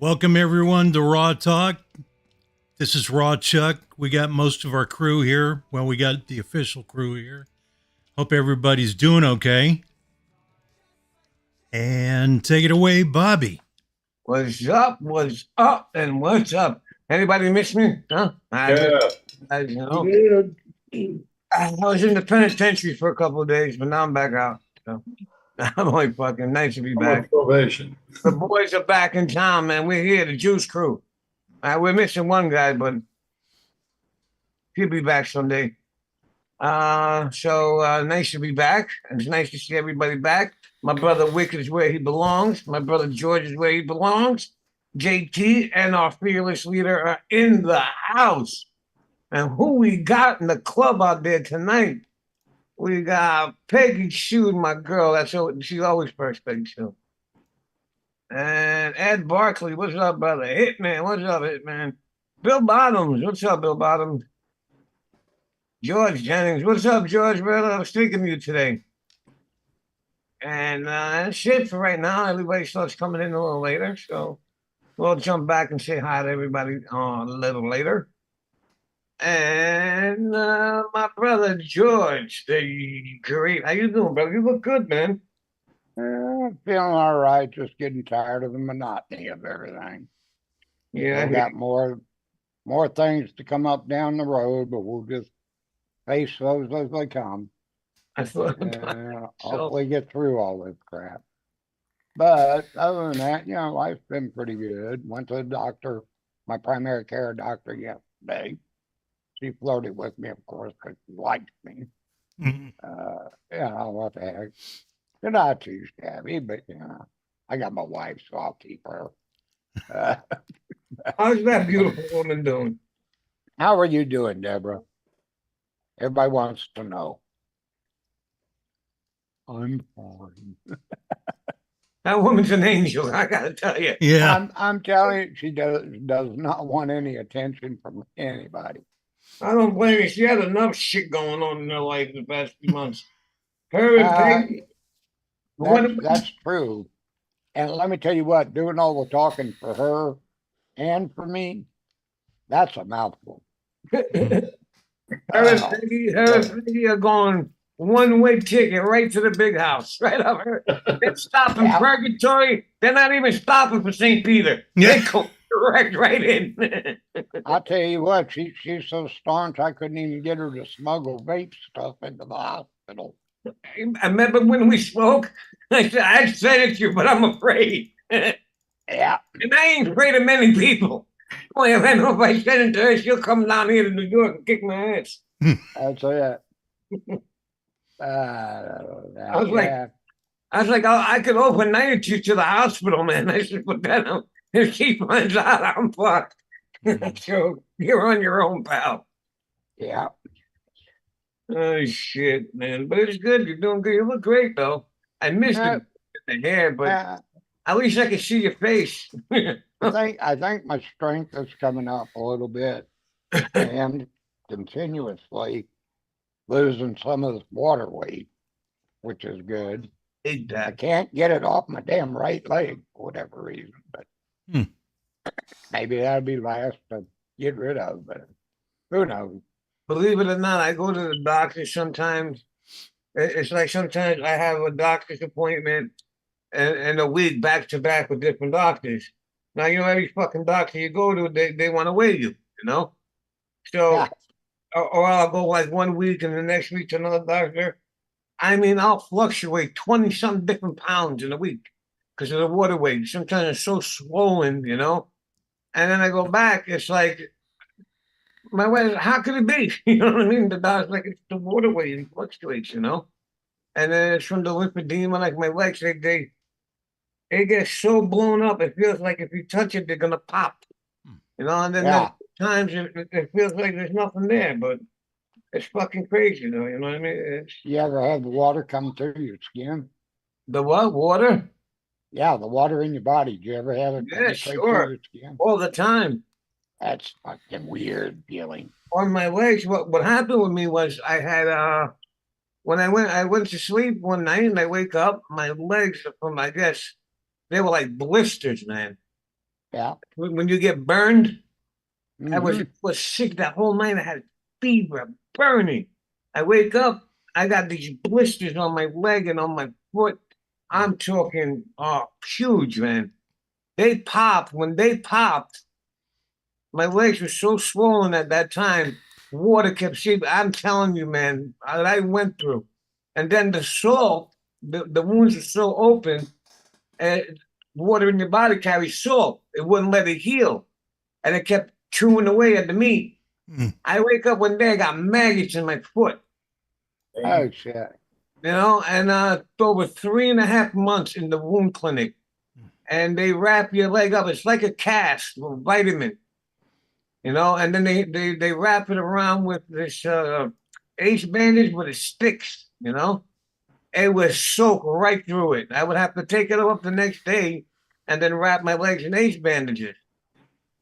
Welcome everyone to Raw Talk. This is Raw Chuck. We got most of our crew here. Well, we got the official crew here. Hope everybody's doing okay. And take it away, Bobby. What's up? What's up? And what's up? Anybody miss me? Huh? Yeah. I was in the penitentiary for a couple of days, but now I'm back out. So I'm only fucking nice to be back. Probation. The boys are back in town, man. We're here, the Juice Crew. We're missing one guy, but he'll be back someday. So nice to be back. It's nice to see everybody back. My brother Wicked is where he belongs. My brother George is where he belongs. JT and our fearless leader are in the house. And who we got in the club out there tonight? We got Peggy Shue, my girl. She's always first, Peggy Shue. And Ed Barkley, what's up, brother? Hitman, what's up, Hitman? Bill Bottoms, what's up, Bill Bottoms? George Jennings, what's up, George, brother? I was thinking of you today. And that's it for right now. Everybody starts coming in a little later, so we'll jump back and say hi to everybody a little later. And my brother George, the great. How you doing, brother? You look good, man. Feeling all right. Just getting tired of the monotony of everything. Yeah, I got more things to come up down the road, but we'll just face those as they come. I thought Hopefully get through all this crap. But other than that, life's been pretty good. Went to the doctor, my primary care doctor yesterday. She flirted with me, of course, because she liked me. What the heck. They're not too shabby, but I got my wife, so I'll keep her. How's that beautiful woman doing? How are you doing, Deborah? Everybody wants to know. I'm fine. That woman's an angel, I gotta tell you. Yeah. I'm telling you, she does not want any attention from anybody. I don't blame her. She had enough shit going on in her life the past few months. Her and Peggy. That's true. And let me tell you what, doing all the talking for her and for me, that's a mouthful. Her and Peggy are going one-way ticket right to the big house. Right up her. They're stopping Purgatory. They're not even stopping for St. Peter. Yeah. They go direct right in. I'll tell you what, she's so staunch I couldn't even get her to smuggle vape stuff into the hospital. I remember when we spoke, I said it to you, but I'm afraid. Yeah. And I ain't afraid of many people. Boy, if I know if I said it to her, she'll come down here to New York and kick my ass. That's it. I was like, I could overnight you to the hospital, man. I said, but then if she finds out, I'm fucked. So you're on your own, pal. Yeah. Oh shit, man! But it's good. You're doing good. You look great, though. I missed the hair, but at least I can see your face. I think my strength is coming up a little bit, and continuously losing some of this water weight, which is good. I can't get it off my damn right leg for whatever reason, but maybe that'll be last to get rid of. But who knows? Believe it or not, I go to the doctor sometimes. It's like sometimes I have a doctor's appointment and a week back to back with different doctors. Now, every fucking doctor you go to, they want to weigh you, So, or I'll go like 1 week and the next week to another doctor. I mean, I'll fluctuate 20-something different pounds in a week because of the water weight. Sometimes it's so swollen, And then I go back, it's like, my wife, how could it be? You know what I mean? The doctor's like, it's the water weight, it fluctuates, And then it's from the lymphedema, like my legs, they get so blown up, it feels like if you touch it, they're going to pop. And then there's times it feels like there's nothing there, but it's fucking crazy, you know what I mean? You ever have the water come through your skin? The what? Water? Yeah, the water in your body. Do you ever have it? Yeah, sure. All the time. That's fucking weird feeling. On my legs, what happened with me was I had when I went to sleep one night and I wake up, my legs from I guess they were like blisters, man. Yeah. When you get burned, I Mhm. was sick that whole night. I had fever, burning. I wake up, I got these blisters on my leg and on my foot. I'm talking, huge, man. They popped. When they popped, my legs were so swollen at that time. Water kept seeping. I'm telling you, man, I went through. And then the salt, the wounds were so open, and water in your body carries salt. It wouldn't let it heal. And it kept chewing away at the meat. I wake up one day, I got maggots in my foot, Oh shit. and over 3.5 months in the wound clinic. And they wrap your leg up. It's like a cast with vitamin, and then they wrap it around with this ace bandage, but it sticks, It was soaked right through it. I would have to take it up the next day and then wrap my legs in ace bandages.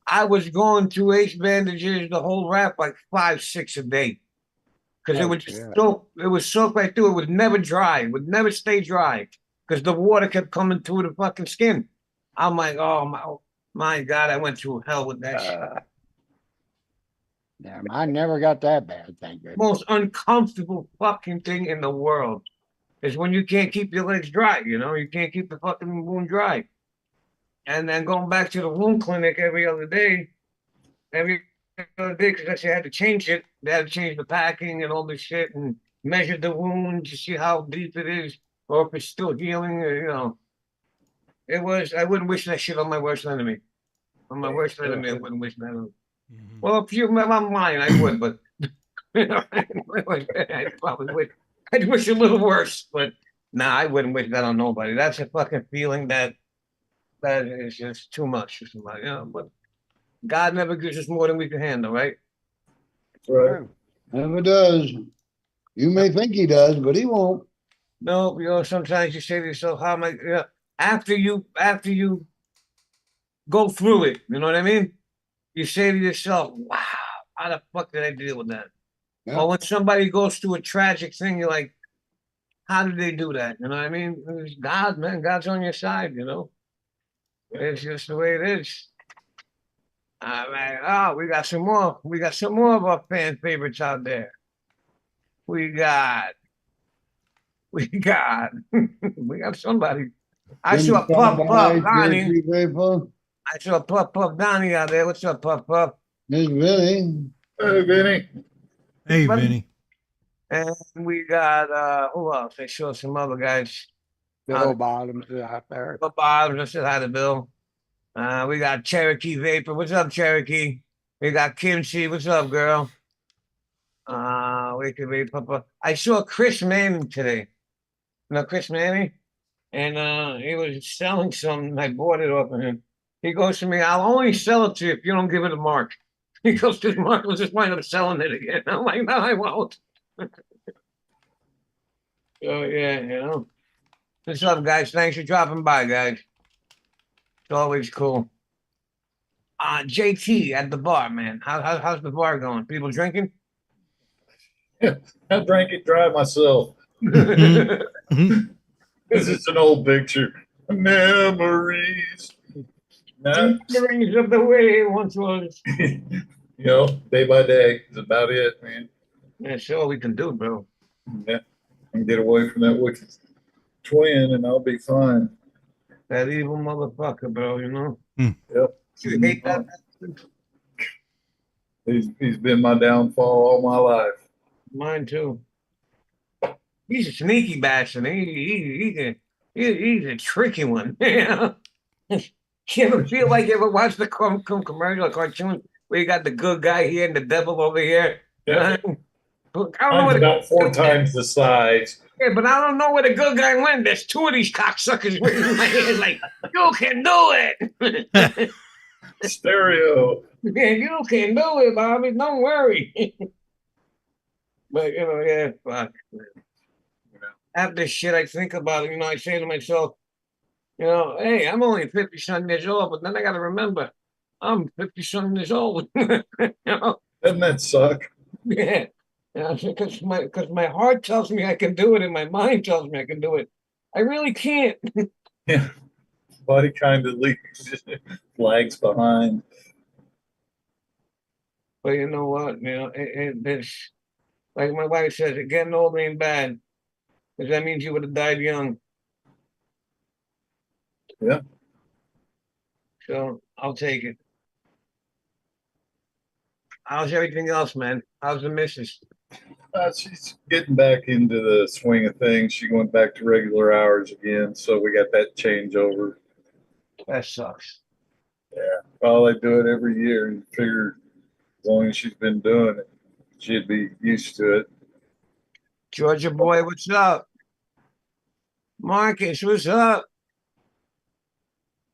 I was going through ace bandages, the whole wrap, like 5, 6 a day. Because it Oh, was just shit. it was soaked right through. It would never dry. It would never stay dry. Because the water kept coming through the fucking skin. I'm like, oh my God, I went through hell with that shit. Yeah, I never got that bad, thank goodness. Most uncomfortable fucking thing in the world is when you can't keep your legs dry, you can't keep the fucking wound dry. And then going back to the wound clinic every other day, because they had to change it. They had to change the packing and all this shit and measure the wound to see how deep it is or if it's still healing. It was, I wouldn't wish that shit on my worst enemy. On my worst enemy, I wouldn't wish that on. Well, if you remember mine, I would, but I probably would. I'd wish a little worse, but nah, I wouldn't wish that on nobody. That's a fucking feeling that is just too much for somebody, but God never gives us more than we can handle, right? Right. Never does. You may think he does, but he won't. No, sometimes you say to yourself, how am I, after you go through it, you know what I mean? You say to yourself, wow, how the fuck did I deal with that? Yeah. Or when somebody goes through a tragic thing, you're like, how did they do that? You know what I mean? It's God, man. God's on your side, It's just the way it is. We got some more. We got some more of our fan favorites out there. We got we got somebody. I saw Puff Donnie. I saw Puff Donnie out there. What's up, Puff? Miss Vinny. Hey, Vinny. Hey, Vinny. And we got who else? I saw some other guys. Bill Bottoms is out there. Bill Bottoms. I said hi to Bill. We got Cherokee Vapor. What's up, Cherokee? We got Kimchi. What's up, girl? I saw Chris Manning today. Chris Manning? And he was selling something. I bought it off of him. He goes to me, I'll only sell it to you if you don't give it a Mark. He goes, because Mark will just wind up selling it again. I'm like, no, I won't. So, yeah, What's up, guys? Thanks for dropping by, guys. It's always cool. JT at the bar, man. How's the bar going? People drinking? I drank it dry myself. This is an old picture. Memories. Memories of the way it once was. Day by day is about it, man. That's all we can do, bro. Yeah. And get away from that wicked twin and I'll be fine. That evil motherfucker, bro, Yep. You hate that? He's been my downfall all my life. Mine too. He's a sneaky bastard. He's a tricky one. You ever watch the commercial cartoon where you got the good guy here and the devil over here? Yeah. I don't know Mine's where about 4 times the size. Yeah, but I don't know where the good guy went. There's 2 of these cocksuckers waiting my head like, you can do it. Stereo. Yeah, you can do it, Bobby. Don't worry. But yeah, fuck. After shit, I think about it. I say to myself, hey, I'm only 50-something years old, but then I got to remember, I'm 50-something years old. Doesn't that suck? Yeah, because my heart tells me I can do it, and my mind tells me I can do it. I really can't. Yeah. body kind of leaves, lags behind. But you know what? You know, it's like my wife says, it getting old ain't bad. Because that means you would have died young. Yeah. So I'll take it. How's everything else, man? How's the missus? She's getting back into the swing of things. She went back to regular hours again, so we got that changeover. That sucks. Yeah, well, they do it every year, and figure as long as she's been doing it, she'd be used to it. Georgia boy, what's up? Marcus, what's up?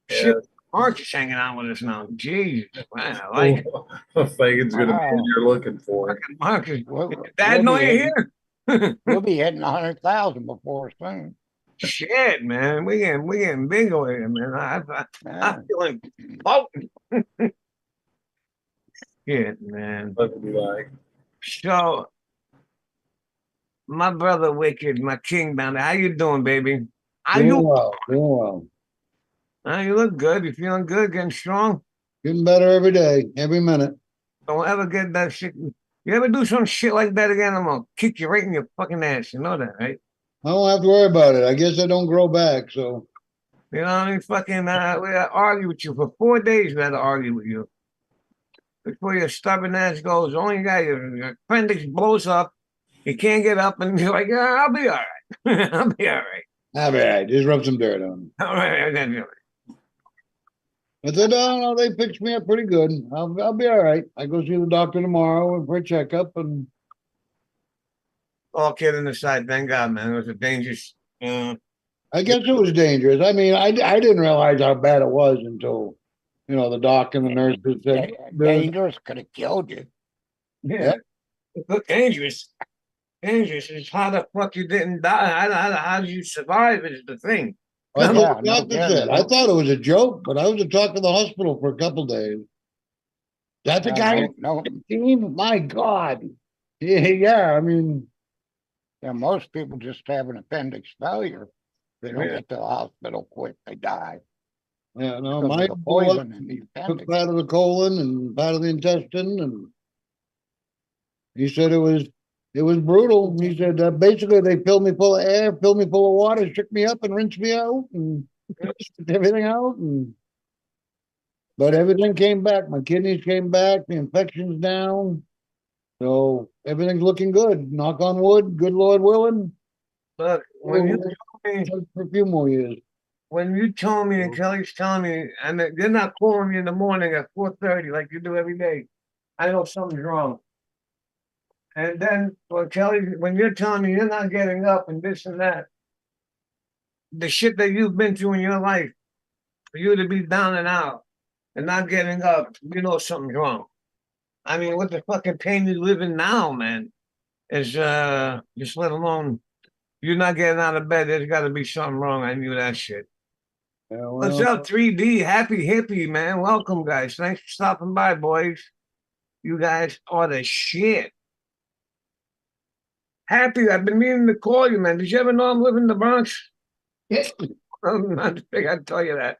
Yeah. Shit, Marcus hanging out with us now. Jesus, man, I like it. Fagan's gonna be Wow. in you're looking for. Marcus, We'll, Dad, we'll know be you're hitting, here. we'll be hitting 100,000 before soon. Shit, man, we getting big over here, man. I'm Yeah. feeling potent. Shit, man. What would you like? So, my brother Wicked, my king down there, how you doing, baby? How Doing you? well, doing well. You look good. You feeling good? Getting strong? Getting better every day, every minute. Don't ever get that shit. You ever do some shit like that again? I'm gonna kick you right in your fucking ass. You know that, right? I don't have to worry about it. I guess I don't grow back, so You know what I mean? Fucking, we had to argue with you for 4 days. We had to argue with you before your stubborn ass goes. Only guy, your appendix blows up. You can't get up, and you're like, yeah, I'll be all right. I'll be all right. all right. Just rub some dirt on it. All right, I'll be all right. I said, no, they fixed me up pretty good. I'll be all right. I go see the doctor tomorrow for a checkup, and All kidding aside, thank God, man. It was a dangerous. I guess it was dangerous. I mean, I didn't realize how bad it was until, the doc and the nurses said, Dangerous could have killed you. Yeah. It looked dangerous. Dangerous. It's how the fuck you didn't die. How did you survive is the thing. I Yeah, thought, no doctor kidding. said, I thought it was a joke, but I was to talk to the hospital for a couple days. That's the guy. No, My God. Yeah, I mean, yeah, most people just have an appendix failure. They don't Yeah. get to the hospital quick, they die. yeah, no, Because my of the poison in the took appendix. part of the colon and part of the intestine, and he said it was brutal. He said basically they filled me full of air, filled me full of water, shook me up, and rinsed me out, and spit everything out, but everything came back. My kidneys came back. The infection's down, so everything's looking good. Knock on wood. Good Lord willing. Look, when you told me, For a few more years. and Kelly's telling me, and they're not calling me in the morning at 4:30 like you do every day, I know something's wrong. And then when you're telling me you're not getting up and this and that, the shit that you've been through in your life, for you to be down and out and not getting up, you know something's wrong. I mean, what the fucking pain you live in now, man, is just let alone you're not getting out of bed. There's got to be something wrong. I knew that shit. Yeah, What's up, 3D? Happy hippie, man. Welcome, guys. Thanks for stopping by, boys. You guys are the shit. Happy, I've been meaning to call you, man. Did you ever know I'm living in the Bronx? Yes. I think I'd tell you that.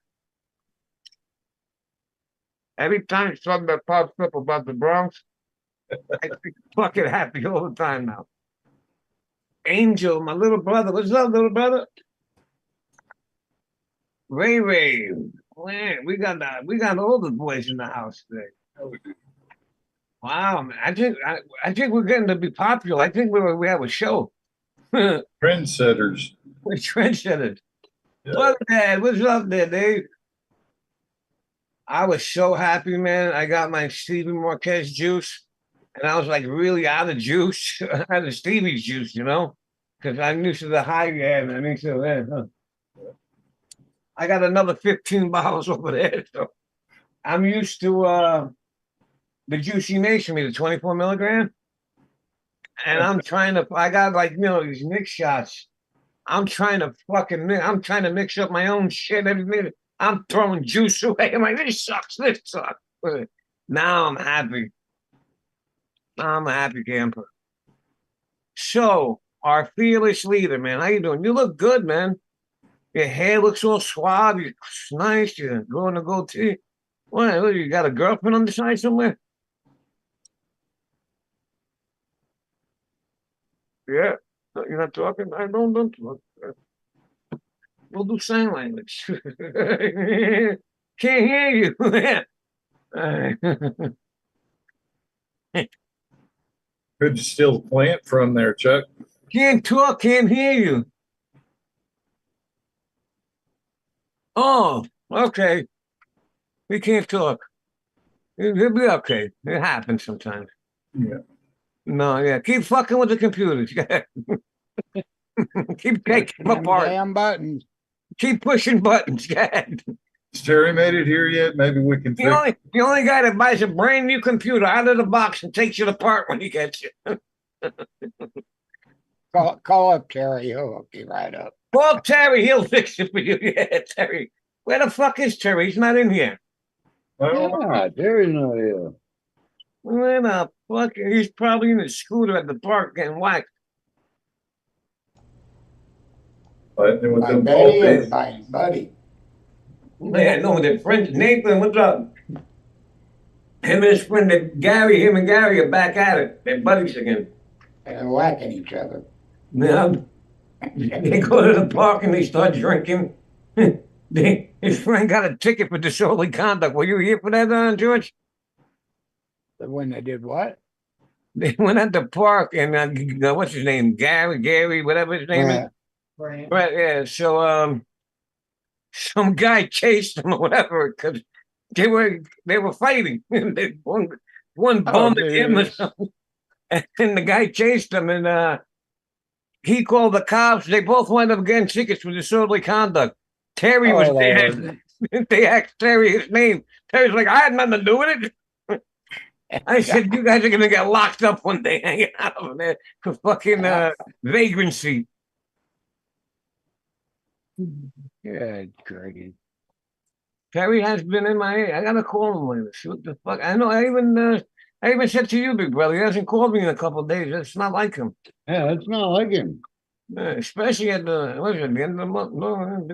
Every time something that pops up about the Bronx, I think fucking happy all the time now. Angel, my little brother. What's up, little brother? Ray. Man, we got all the boys in the house today. Wow, man. I think we're getting to be popular. I think we have a show. We're Trendsetters. trendsetters. Yeah. Look, Dad, what's up there, Dave? I was so happy, man. I got my Stevie Marquez juice, and I was like really out of juice, out of Stevie's juice, because I'm used to the high end. I mean, I got another 15 bottles over there, so I'm used to the juice he makes for me, the 24 milligram, and I got these mix shots. I'm trying to mix up my own shit every minute. I'm throwing juice away. I'm like, this sucks. Now I'm happy. Now I'm a happy camper. So, our fearless leader, man. How you doing? You look good, man. Your hair looks all suave. You're nice. You're going to goatee. What, you got a girlfriend on the side somewhere? Yeah. No, you're not talking? I don't talk. We'll do sign language. Can't hear you. Could you steal the plant from there, Chuck? Can't talk, can't hear you. Oh, okay. We can't talk. It'll be okay. It happens sometimes. Yeah. No, yeah. Keep fucking with the computers. Keep taking them Them apart. damn buttons. Keep pushing buttons. Has Terry made it here yet? Maybe we can fix. The only guy that buys a brand new computer out of the box and takes it apart when he gets it. Call up Terry. He'll hook you right up. Call Terry, he'll fix it for you. Yeah, Terry. Where the fuck is Terry? He's not in here. I don't know. Yeah, Terry's not here. Where the fuck? He's probably in the scooter at the park getting whacked. Fighting with My them Betty baldies. and my buddy. Man, no, their friend Nathan, what's up? Him and his friend Gary, him and Gary are back at it. They're buddies again. And whacking each other. Yeah. They go to the park and they start drinking. His friend got a ticket for disorderly conduct. Were you here for that, George? When they did what? They went at the park and what's his name? Gary, whatever his name is. Right, yeah. So some guy chased them or whatever because they were fighting. one bummed him or something. And the guy chased them and he called the cops. They both wound up getting tickets for disorderly conduct. Terry was there. They asked Terry his name. Terry's like, I had nothing to do with it. I said, you guys are gonna get locked up one day hanging out over there for fucking vagrancy. Good grief. Terry has been in my ear. I gotta call him later. See what the fuck. I know. I even said to you, big brother, he hasn't called me in a couple of days. It's not like him. Yeah, it's not like him. Especially at the end of the month. No,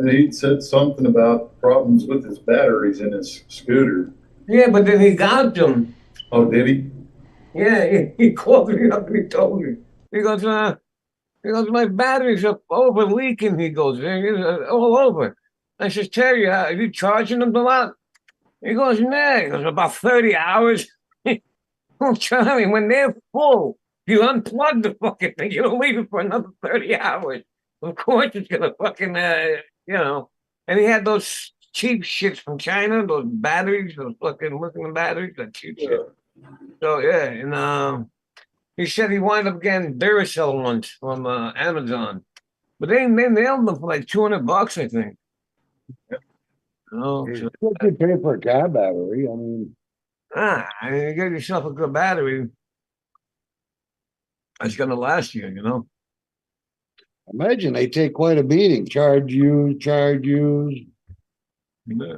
He said something about problems with his batteries in his scooter. yeah, but then he got them. Oh, did he? Yeah, he called me up and he told me. He goes, my batteries are overleaking. He goes, all over. I says, Terry, are you charging them a lot? He goes, nah. He goes, about 30 hours. Oh, Charlie, when they're full, you unplug the fucking thing. You don't leave it for another 30 hours. Of course, it's gonna fucking, And he had those cheap shits from China, those batteries, those fucking lithium batteries, that cheap shit. So yeah, and he said he wound up getting Duracell ones from Amazon, but they nailed them for like $200, I think. Oh, so, What you pay for a car battery? I mean, you get yourself a good battery. It's gonna last you, imagine they take quite a beating. Charge use. Yeah.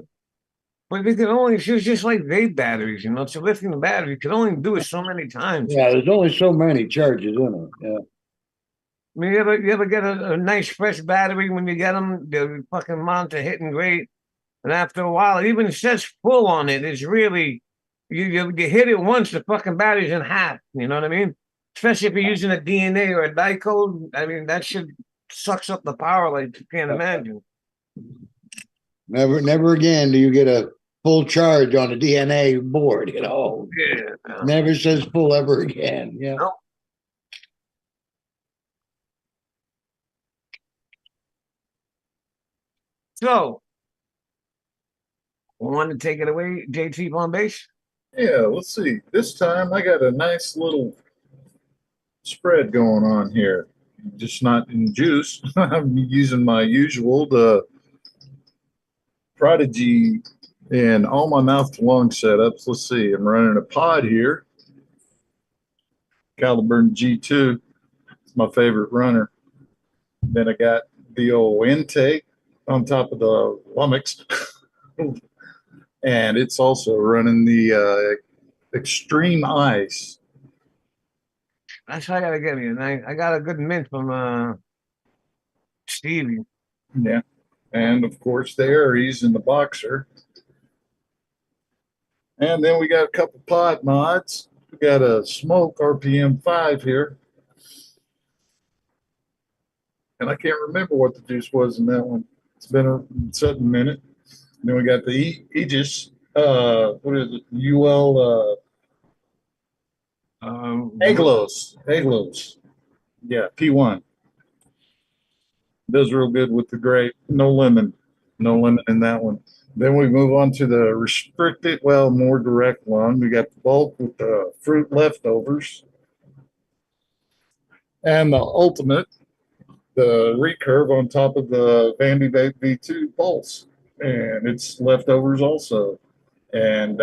But they can only, it's just like vape batteries, It's a lithium battery. You can only do it so many times. Yeah, there's only so many charges in it. Yeah. I mean, you ever get a nice fresh battery when you get them? They're fucking monitor hitting great. And after a while, it even says full on it. It's really, you hit it once, the fucking battery's in half. You know what I mean? Especially if you're using a DNA or a dicode. I mean, that shit sucks up the power like you can't imagine. Never again do you get a full charge on a DNA board, Yeah. Never says full ever again. Yeah. No. So, want to take it away, JT on base? Yeah, let's see. This time I got a nice little spread going on here. Just not in juice. I'm using my usual, the Prodigy and all my mouth to lung setups. Let's see. I'm running a pod here. Caliburn G2. It's my favorite runner. Then I got the old intake on top of the Lumix. And it's also running the Extreme Ice. That's what I gotta get you. And I got a good mint from Stevie. Yeah. And of course the Aries and the Boxer. And then we got a couple pod mods. We got a Smoke RPM 5 here. And I can't remember what the juice was in that one. It's been a certain minute. And then we got the Aegis, what is it? UL Aglos. Yeah, P1. Does real good with the grape. No lemon in that one. Then we move on to the restricted, well, more direct one. We got the bulk with the fruit leftovers. And the ultimate, the recurve on top of the Vandy Vape V2 Pulse. And it's leftovers also. And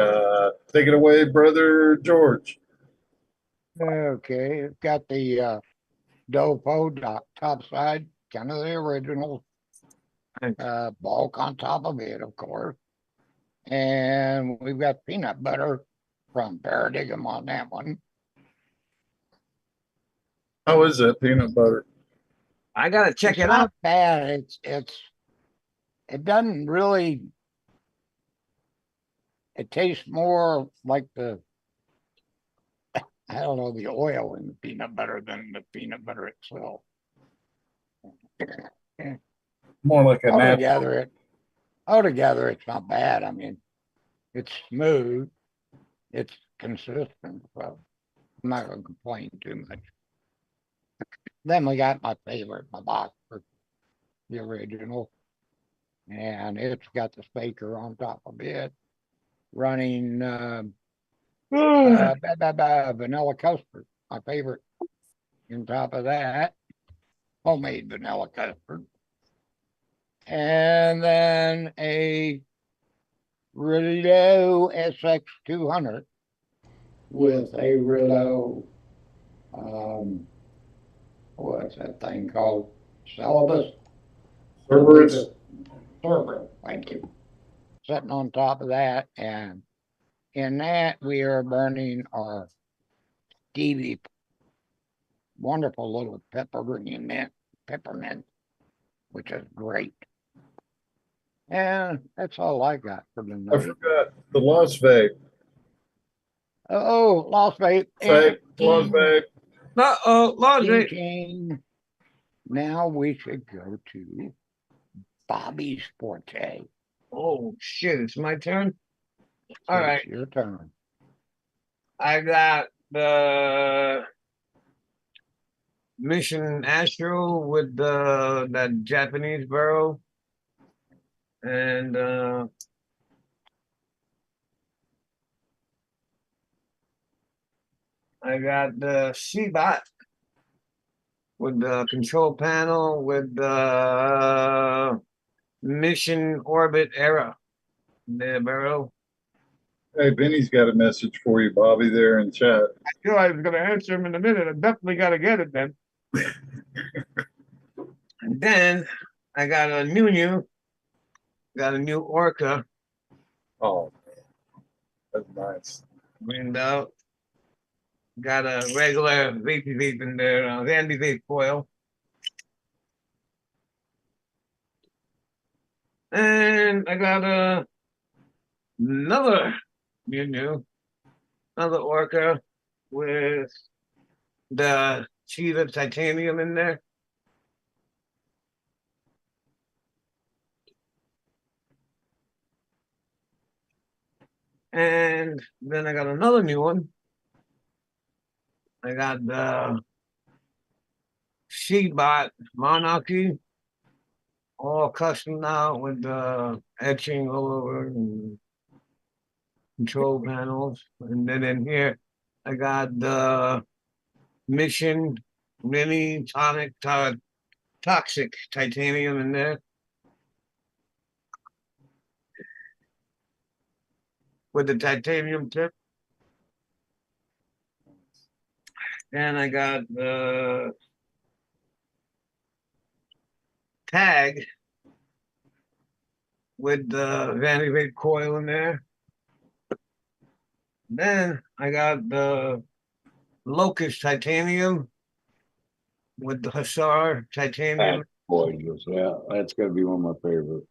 take it away, brother George. Okay, it's got the Dopo top side, kind of the original. Bulk on top of it, of course. And we've got peanut butter from Paradigm on that one. How is that peanut butter? I gotta check It's it not out. bad. It doesn't really. It tastes more like the, I don't know, the oil in the peanut butter than the peanut butter itself. More like a nap. Altogether, it's not bad. I mean, it's smooth, it's consistent, so I'm not gonna complain too much. Then we got my favorite, my box for the original, and it's got the speaker on top of it, running vanilla custard, my favorite. On top of that, homemade vanilla custard. And then a Rillo SX200 with a Rillo, what's that thing called? Celibus? Cerberus. Cerberus, thank you. Sitting on top of that, and in that we are burning our Stevie, wonderful little peppermint, which is great. And that's all I got for the I night. forgot the Lost Vape. Oh, Lost Vape. Lost Vape. Laundry. King. Now we should go to Bobby's Forte. Oh shit, it's my turn. All It's right, your turn. I got the Mission Astro with that Japanese burrow, and I got the Seabot with the control panel with the Mission Orbit Era, the burrow. Hey, Benny's got a message for you, Bobby, there in chat. I knew I was going to answer him in a minute. I definitely got to get it then. And then I got a got a new Orca Oh, that's nice. greened out. Got a regular vape in there, Vandy vape coil. And I got another another Orca with the Cheetah titanium in there. And then I got another new one. I got the Seabot Monarchy, all custom now with the etching all over and control panels. And then in here, I got the Mission Mini Toxic titanium in there. With the titanium tip. And I got the Tag with the Vanity Vape coil in there. Then I got the Locust titanium with the Hussar titanium Gorgeous, yeah, that's gonna be one of my favorites.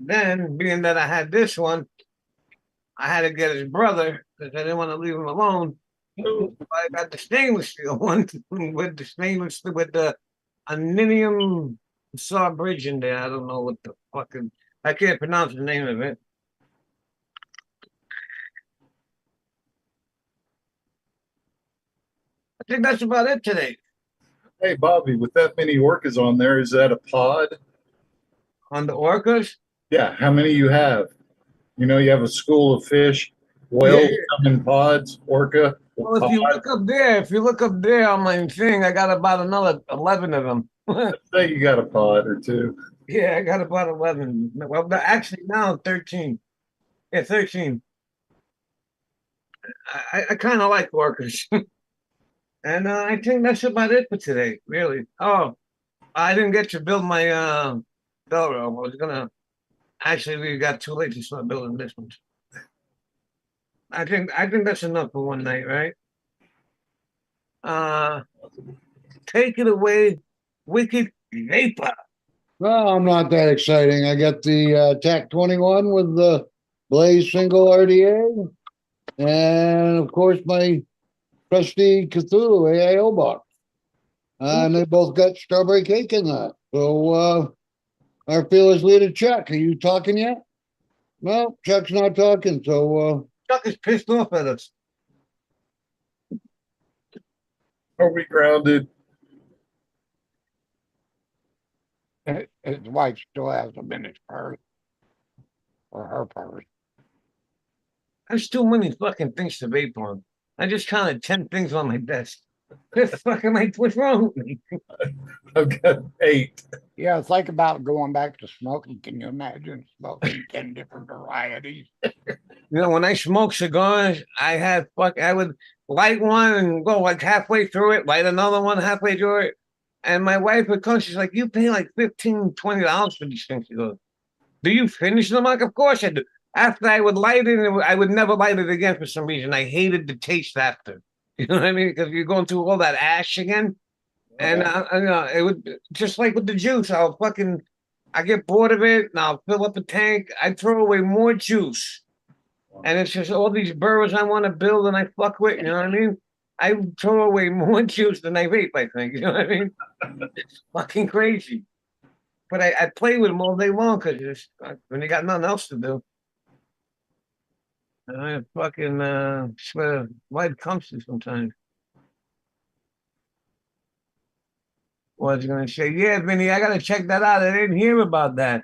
Then, being that I had this one, I had to get his brother because I didn't want to leave him alone. I got the stainless steel one with the stainless with the aluminum saw bridge in there. I don't know what the fucking I can't pronounce the name of it. I think that's about it today. Hey, Bobby, with that many orcas on there, is that a pod? On the orcas? Yeah, how many you have? You know, you have a school of fish, whales come in pods, orca. Well, if you look up there on my thing, I got about another 11 of them. Say you got a pod or two. Yeah, I got about 11. Well, actually now 13. Yeah, 13. I kind of like orcas. And I think that's about it for today, really. Oh, I didn't get to build my bell rope. I was gonna actually we got too late to start building this one. I think that's enough for one night, right? Take it away, Wicked Vapor. No, I'm not that exciting. I got the TAC 21 with the Blaze single RDA, and of course my trusty Cthulhu AIO box. And they both got strawberry cake in that. So our fearless leader Chuck, are you talking yet? No, Chuck's not talking. So Chuck is pissed off at us. Are we grounded? His wife still has them in his purse. Or her purse. There's too many fucking things to vape on. I just counted 10 things on my desk. What's wrong with me? I've got 8. Yeah, think about going back to smoking. Can you imagine smoking 10 different varieties? You know, when I smoke cigars, I would light one and go like halfway through it, light another one halfway through it. And my wife would come, she's like, you pay like $15, $20 for these things. She goes, do you finish them? I'm like, of course I do. After I would light it, I would never light it again for some reason. I hated the taste after. You know what I mean? Because you're going through all that ash again. And you know, it would just like with the juice. I get bored of it and I'll fill up a tank. I throw away more juice. And it's just all these burrows I want to build and I fuck with, you know what I mean? I throw away more juice than I vape, I think. You know what I mean? It's fucking crazy. But I play with them all day long because when you got nothing else to do. I fucking swear life comes to sometimes. What was I gonna say? Yeah, Vinny, I gotta check that out. I didn't hear about that.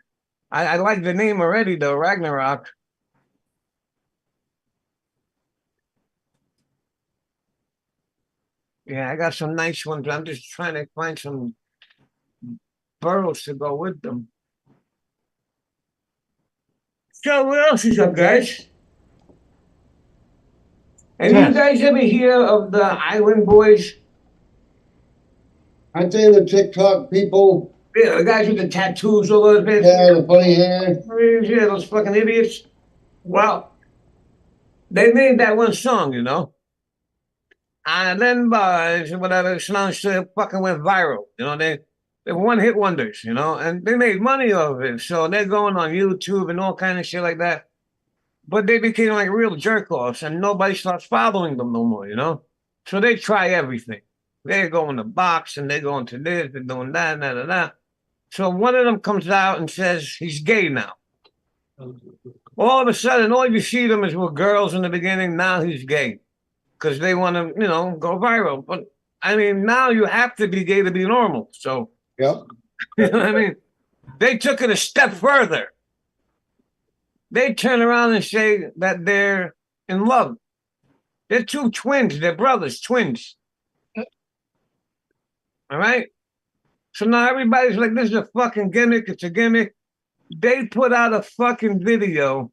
I like the name already though, Ragnarok. Yeah, I got some nice ones. I'm just trying to find some burrows to go with them. So what else is up, guys? And you guys ever hear of the Island Boys? I'd say the TikTok people. Yeah, the guys with the tattoos all over their face. Yeah, the funny hair. Yeah, those fucking idiots. Well, they made that one song, you know. And then whatever songs fucking went viral. You know, they one-hit wonders, you know, and they made money off it. So they're going on YouTube and all kind of shit like that. But they became like real jerk-offs and nobody starts following them no more, you know? So they try everything. They go in the box and they go into this, they're doing that. So one of them comes out and says he's gay now. All of a sudden, all you see them is with girls in the beginning. Now he's gay because they want to, you know, go viral. But I mean, now you have to be gay to be normal. So, Yep. you know what I mean? They took it a step further. They turn around and say that they're in love. They're two twins. They're brothers, twins. All right? So now everybody's like, this is a fucking gimmick. It's a gimmick. They put out a fucking video.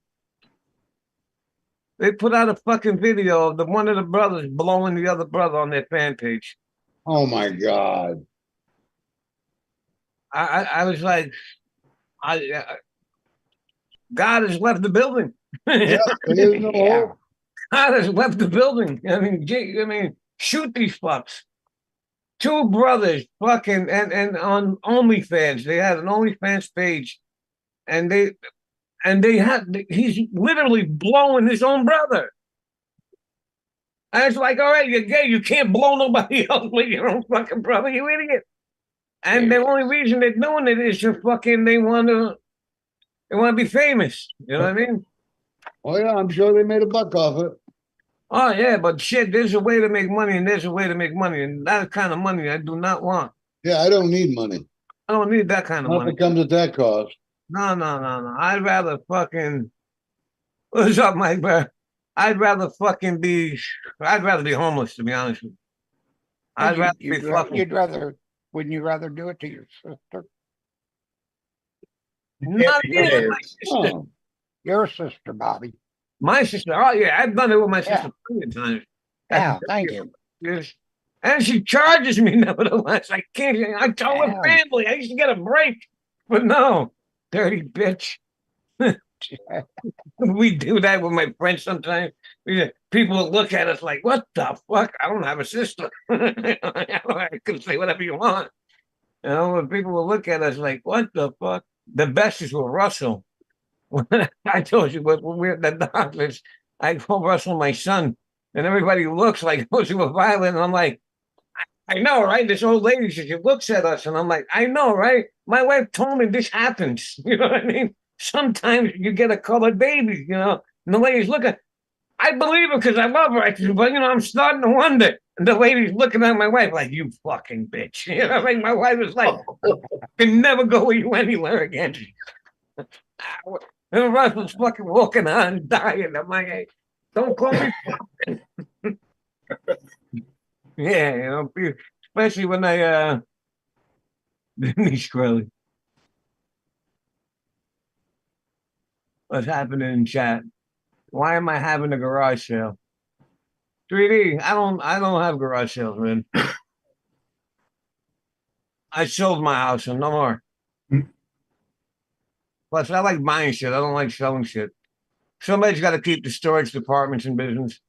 They put out a fucking video of one of the brothers blowing the other brother on their fan page. Oh my God. I was like, God has left the building. Yeah, there's no hope. God has left the building. I mean, shoot these fucks. two brothers fucking and on OnlyFans. They had an OnlyFans page, and they had he's literally blowing his own brother. I was like, all right, you're gay. You can't blow nobody else with your own fucking brother, you idiot. And the only reason they're doing it is to fucking they want to be famous. You know what I mean? Oh yeah, I'm sure they made a buck off it. Oh yeah, but shit, there's a way to make money, and there's a way to make money, and that kind of money I do not want. Yeah, I don't need money. I don't need that kind of Not if money. it comes at that cost. No, no, no, no. I'd rather fucking. What's up, Mike? I'd rather fucking be. I'd rather be homeless, to be honest with you. I'd rather be fucking. Wouldn't you rather do it to your sister? Not even my sister. Oh, Your sister, Bobby. My sister. Oh yeah, I've done it with my Yeah. sister plenty of times. Yeah, thank you. Yes. And she charges me nevertheless. I can't. I tell her Damn. family. I used to get a break, but no, dirty bitch. We do that with my friends sometimes. People will look at us like, "What the fuck? I don't have a sister." I can say whatever you want. You know, when people will look at us like, "What the fuck?" The best is with Russell. I told you, when we're at the doctors, I call Russell my son, and everybody looks like those who are violent, and I'm like, I know, right? This old lady, she looks at us, and I'm like, I know, right? My wife told me this happens. You know what I mean? Sometimes you get a colored baby, you know, and the lady's looking. I believe her because I love her, but, you know, I'm starting to wonder. And the lady's looking at my wife like, you fucking bitch. You know, like my wife is like, I can never go with you anywhere again. And Russell's fucking walking on, dying. I'm like, hey, don't call me fucking. Yeah, you know, especially when I Denise Crowley. What's happening in chat? Why am I having a garage sale? 3D, I don't have garage sales, man. I sold my house and no more. Plus, I like buying shit. I don't like selling shit. Somebody's got to keep the storage departments in business.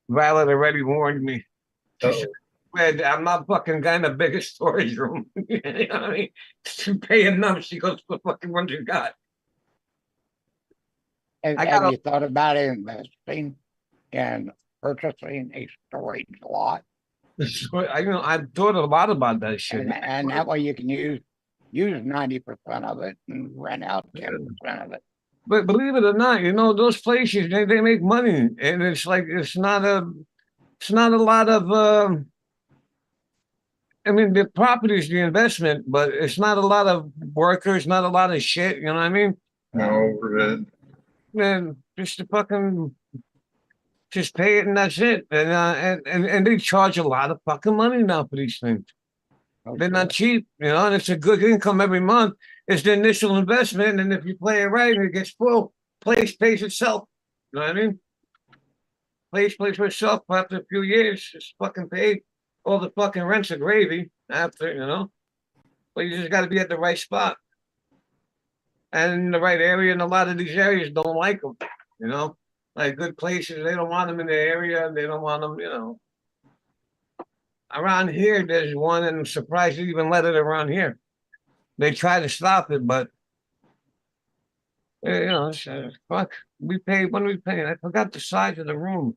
Violet already warned me. Uh-oh. Man, I'm not fucking guy in the biggest storage room. You know what I mean? To pay enough, she goes for fucking what you got. Have you thought about investing in purchasing a storage lot? I've thought a lot about that shit. And that way you can use 90% of it and rent out 10% of it. But believe it or not, you know, those places, they make money. And it's like, it's not a lot of, I mean, the property is the investment, but it's not a lot of workers, not a lot of shit. You know what I mean? No overhead. Man, just to fucking just pay it and that's it. And they charge a lot of fucking money now for these things. They're not cheap, you know, and it's a good income every month. It's the initial investment, and if you play it right and it gets full, place pays itself. You know what I mean? Place for itself after a few years. It's fucking paid. All the fucking rents are gravy after, you know. But you just got to be at the right spot and in the right area. And a lot of these areas don't like them, you know. Like good places, they don't want them in the area. They don't want them, you know. Around here, there's one, and I'm surprised they even let it around here. They try to stop it, but you know, fuck. We paid. When we paying? I forgot the size of the room.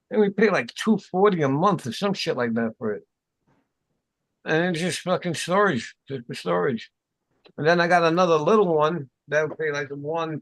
And we pay like $240 a month or some shit like that for it. And it's just fucking storage, just for storage. And then I got another little one that would pay like one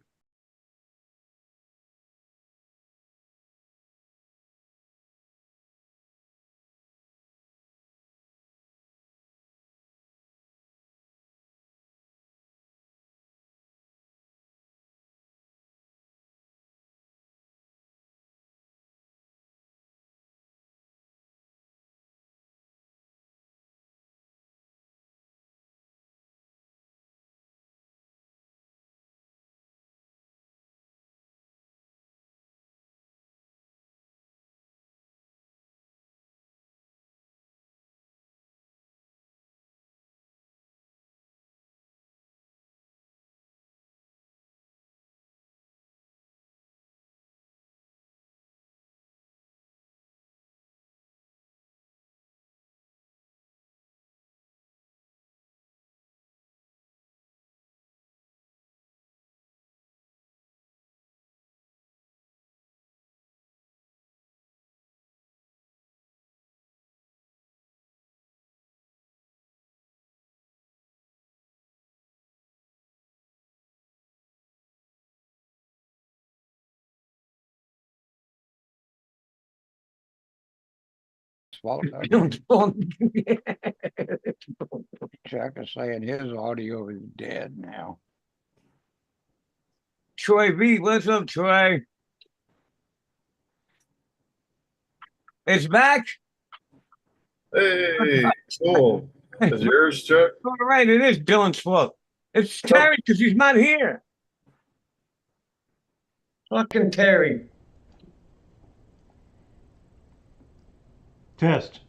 fault. Bill's fault. Chuck is saying his audio is dead now. Troy V, what's up, Troy? It's back. Hey, cool. Is yours, Chuck? All right, it is Dylan's fault. It's Terry because he's not here. Fucking Terry. Test.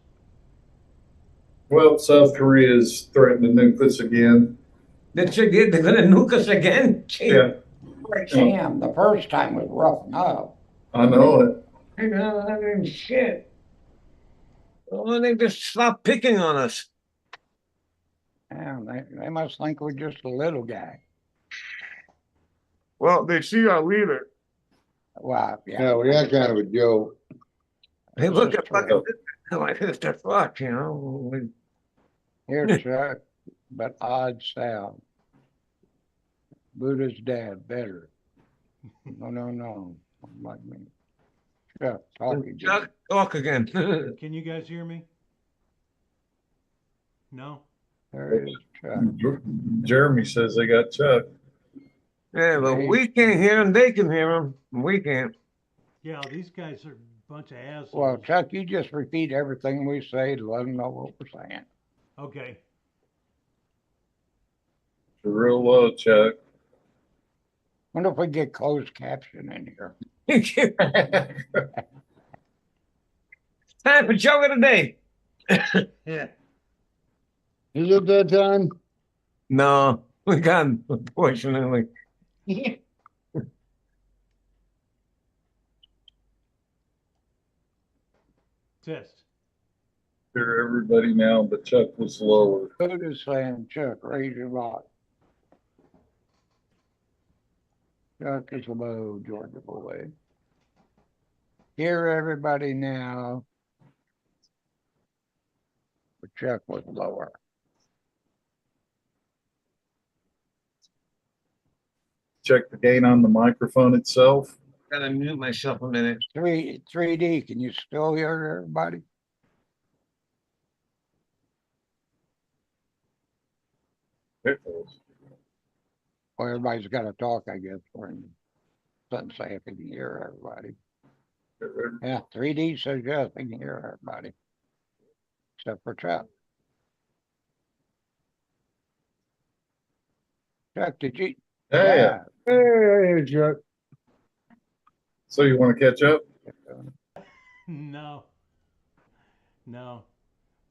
Well, South Korea's threatened to nuke us again. They're gonna nuke us again. Gee, Yeah, Sam, the first time was rough enough. I know it. I mean, shit. Well, they just stop picking on us. Yeah, they must think we're just a little guy. Well, they see our leader. Well, yeah. Yeah, we are kind of a joke. They look This at is fucking like this. The fuck, you know. Here, Chuck, but odd sound. Buddha's dad, better. No. Like me. Chuck, talk again. Chuck, talk again. Can you guys hear me? No? There is Chuck. Jeremy says they got Chuck. Yeah, but we can't hear them. They can hear them. We can't. Yeah, these guys are a bunch of assholes. Well, Chuck, you just repeat everything we say to let them know what we're saying. Okay. It's real low, Chuck. Wonder if we get closed caption in here. Time for joke of the day. Yeah. Is it that time? No, we got unfortunately. Test. Hear everybody now, but Chuck was lower. Buddha's saying, Chuck, raise your voice. Chuck is low, Georgia boy. Hear everybody now. But Chuck was lower. Check the gain on the microphone itself. Gotta mute myself a minute. 3D, can you still hear everybody? It was. Well, everybody's got to talk, I guess, for him. Doesn't say if he can hear everybody. Yeah, 3D says yes, he can hear everybody. Except for Chuck. Chuck, did you? Hey, Hey, Chuck. so you want to catch up? No. No.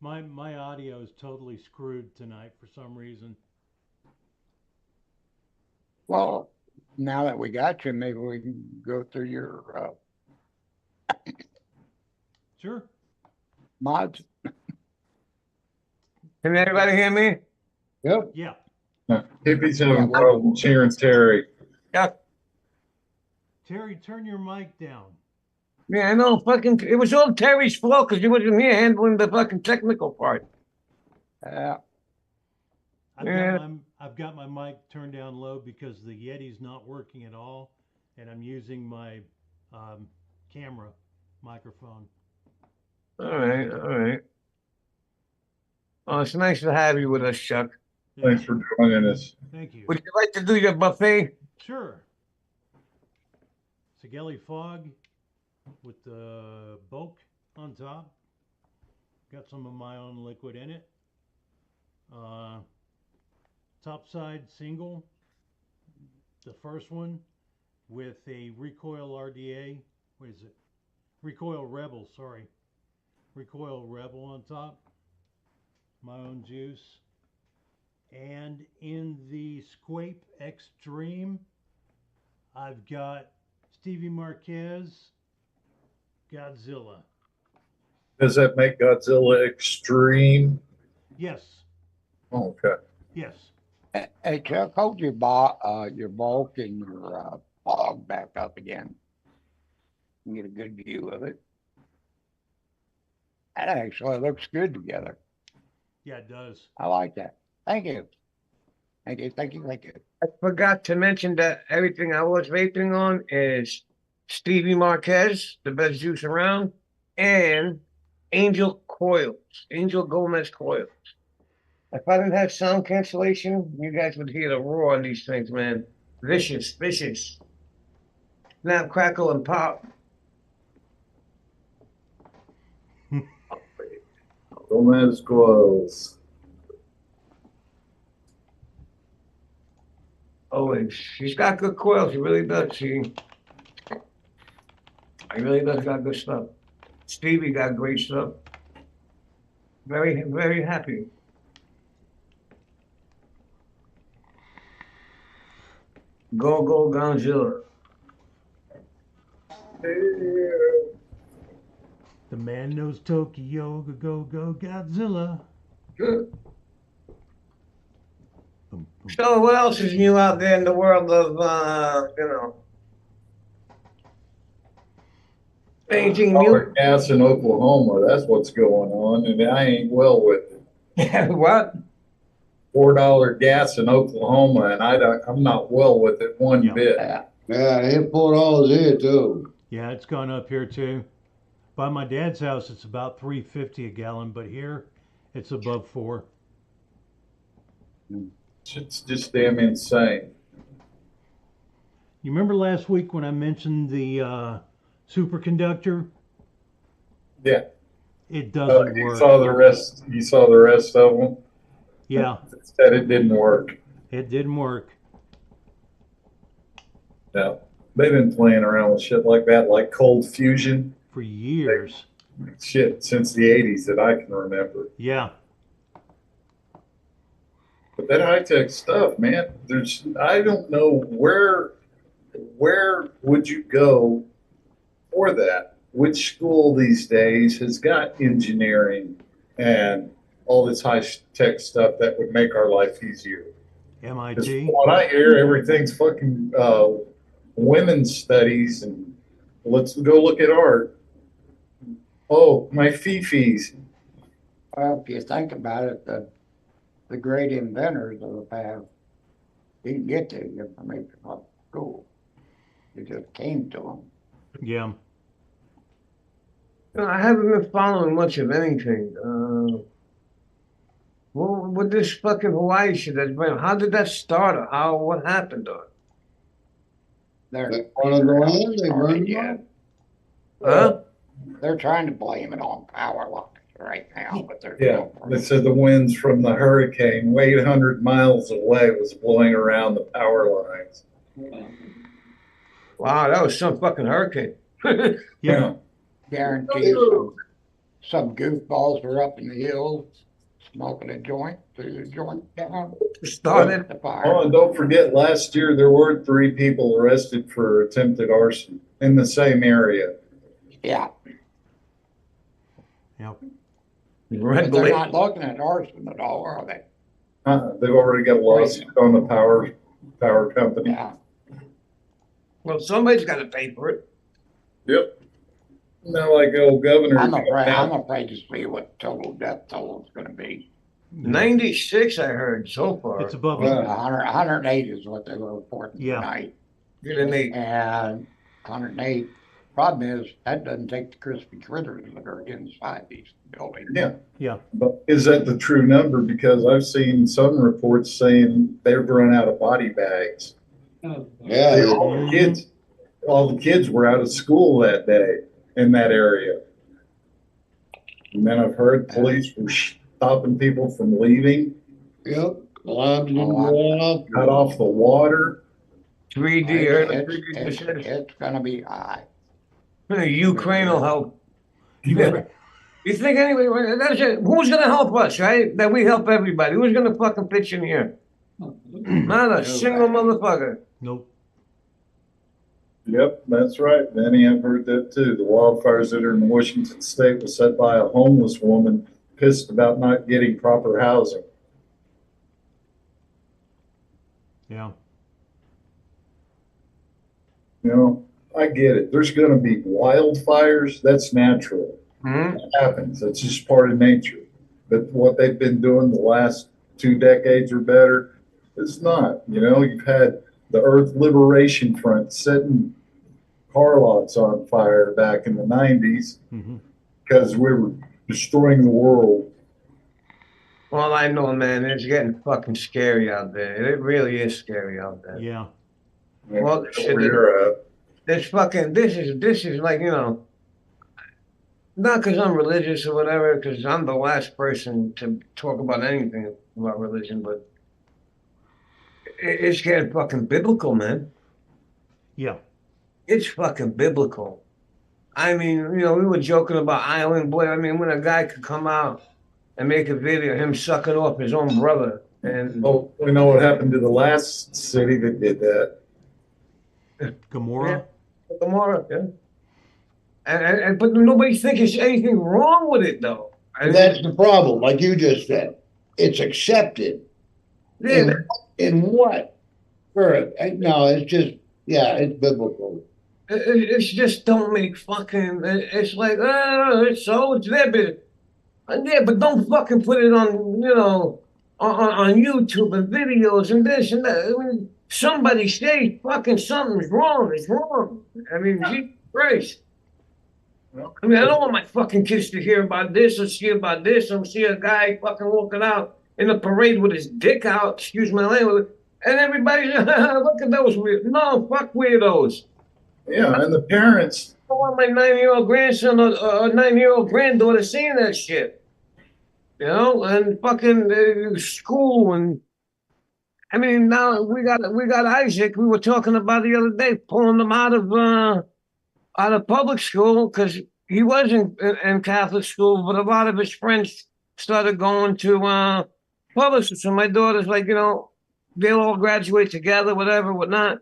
My audio is totally screwed tonight for some reason. Well, now that we got you, maybe we can go through your Sure. mods. Can everybody hear me? Yep. Yeah. Hippie's having problems hearing Terry. Yeah. Terry, turn your mic down. Yeah, I know. Fucking, it was all Terry's fault because he wasn't here handling the fucking technical part. Yeah. I've got my mic turned down low because the Yeti's not working at all, and I'm using my camera microphone. All right. Oh, it's nice to have you with us, Chuck. Yeah. Thanks for joining us. Thank you. Would you like to do your buffet? Sure. Sigelli Fog with the bulk on top. Got some of my own liquid in it. Topside single, the first one with a recoil RDA. What is it? Recoil Rebel, sorry. Recoil Rebel on top. My own juice. And in the Squape Extreme, I've got Stevie Marquez, Godzilla. Does that make Godzilla extreme? Yes, Oh, okay. yes. Hey, Chuck, hold your bulk and your fog back up again. You get a good view of it. That actually looks good together. Yeah, it does. I like that. Thank you. Thank you. I forgot to mention that everything I was vaping on is Stevie Marquez, the best juice around, and Angel coils, Angel Gomez coils. If I didn't have sound cancellation, you guys would hear the roar on these things, man. Vicious, vicious. Snap, crackle, and pop. Gomez gloves. Always. She's got good coils. She really does. She really does got good stuff. Stevie got great stuff. Very, very happy. Go, go, Godzilla. The man knows Tokyo. Go, go, Godzilla. Good. Boom, boom. So what else is new out there in the world of, anything Dollar new? gas in Oklahoma. That's what's going on, and I ain't well with it. What? $4 gas in Oklahoma, and I'm not well with it one Yeah. bit. Yeah, they hit $4 here too. Yeah, it's gone up here too. By my dad's house, it's about $3.50 a gallon, but here it's above $4. It's just damn insane. You remember last week when I mentioned the superconductor? Yeah. It doesn't You work. saw the rest. You saw the rest of them. Yeah, It said it didn't work. it didn't work. No, they've been playing around with shit like that, like cold fusion, For years. shit since the '80s that I can remember. Yeah. But that high tech stuff, man, I don't know where would you go for that? Which school these days has got engineering and all this high tech stuff that would make our life easier? 'Cause MIT. from what I hear, everything's fucking women's studies, and let's go look at art. Oh, my fifis. Well, if you think about it, the great inventors of the past didn't get the information from school. It just came to them. Yeah. I haven't been following much of anything. Well, with this fucking Hawaii shit that's been, how did that start? Or what happened? Or, They're, One of the land, they burned yeah, them huh? they're trying to blame it on power lines right now, but they're Yeah, they said the winds from the hurricane, way 100 miles away, was blowing around the power lines. Wow, that was some fucking hurricane. Yeah. guarantee some goofballs are up in the hills smoking a joint, threw the joint down, Started. the fire. Oh, and don't forget, last year there were 3 people arrested for attempted arson in the same area. Yeah, Yep. Red but they're Blade. not looking at arson at all, are they? They've already got a lawsuit on the power company. Yeah, Well, somebody's got to pay for it. Yep. Now, like old governor. I'm afraid to see what total death toll is gonna be. 96, I heard so far. It's above Yeah. 108 is what they were reporting Yeah. tonight. Good and eight. And 108, problem is, that doesn't take the crispy critters that are inside these buildings. Yeah. Yeah. But is that the true number? Because I've seen some reports saying they've run out of body bags. Yeah, All the kids were out of school that day in that area. And then I've heard police were stopping people from leaving, yep. Alarms didn't go off. cut off the water. 3D. Heard of It's 3D. it's gonna be high. Ukraine will help. You think anyway? That's it. Who's gonna help us, right? That we help everybody. Who's gonna fucking pitch in here? Not a single motherfucker. Nope. Yep, that's right, Danny. I've heard that too. The wildfires that are in Washington State was set by a homeless woman pissed about not getting proper housing. Yeah. You know, I get it. There's going to be wildfires. That's natural. Hmm? It happens. That's just part of nature. But what they've been doing the last 2 decades or better is not. You know, you've had the Earth Liberation Front setting car lots on fire back in the 90s Mm-hmm. because we were destroying the world. All I know, man, it's getting fucking scary out there. It really is scary out there. Yeah. Well, shit, Where you're at. this is like, you know, not because I'm religious or whatever, because I'm the last person to talk about anything about religion, but it's getting fucking biblical, man. Yeah. It's fucking biblical. I mean, you know, we were joking about Island Boy. I mean, when a guy could come out and make a video of him sucking off his own brother, and Oh, we know what happened to the last city that did that. Gamora. Gomorrah, yeah. And but nobody thinks there's anything wrong with it, though. That's the problem, like you just said. It's accepted. Yeah, In what? No, it's just, yeah, it's biblical. it's just don't make fucking. It's like, it's their business. Yeah, but don't fucking put it on, you know, on YouTube and videos and this and that. I mean, somebody say fucking something's wrong. It's wrong. I mean, Jesus Christ. I mean, I don't want my fucking kids to hear about this or see about this or see a guy fucking walking out in a parade with his dick out, excuse my language, and everybody's, look at those weird. No, fuck weirdos. Yeah, and the parents. I don't want my 9-year-old grandson or 9-year-old granddaughter seeing that shit. You know, and fucking school and I mean now we got Isaac. We were talking about the other day, pulling him out of public school because he was in Catholic school, but a lot of his friends started going to public school. So my daughter's like, you know, they'll all graduate together, whatever, whatnot.